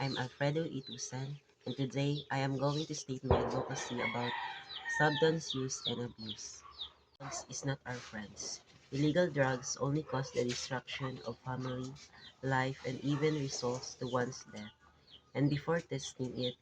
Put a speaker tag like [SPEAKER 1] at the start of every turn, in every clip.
[SPEAKER 1] I'm Alfredo Itusan, and today I am going to state my advocacy about substance use and abuse. Drugs is not our friends. Illegal drugs only cause the destruction of family, life, and even results to one's death. And before testing it,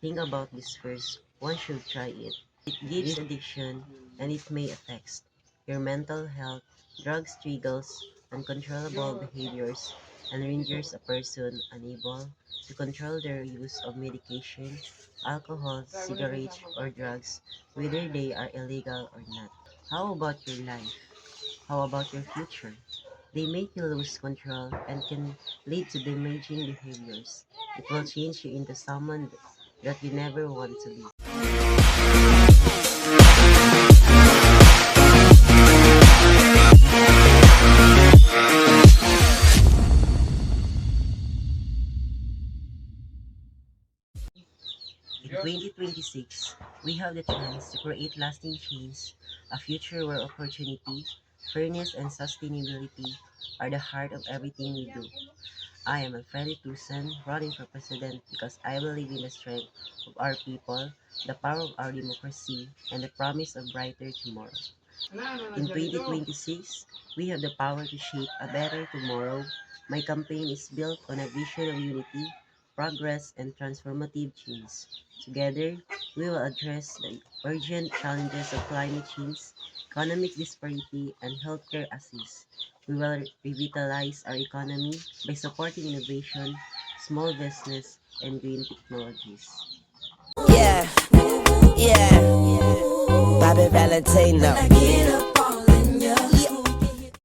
[SPEAKER 1] think about this first. One should try it. It gives addiction, and it may affect your mental health. Drugs triggers uncontrollable behaviors and renders a person unable to control their use of medication, alcohol, cigarettes, or drugs, whether they are illegal or not. How about your life? How about your future? They make you lose control and can lead to damaging behaviors. It will change you into someone that you never want to be. In 2026, we have the chance to create lasting change, a future where opportunity, fairness, and sustainability are the heart of everything we do. I am Alfredo Tucson, running for president because I believe in the strength of our people, the power of our democracy, and the promise of brighter tomorrow. In 2026, we have the power to shape a better tomorrow. My campaign is built on a vision of unity, progress, and transformative change. Together, we will address the urgent challenges of climate change, economic disparity, and healthcare access. We will revitalize our economy by supporting innovation, small business, and green technologies.
[SPEAKER 2] Yeah, yeah. Bobby Valentino.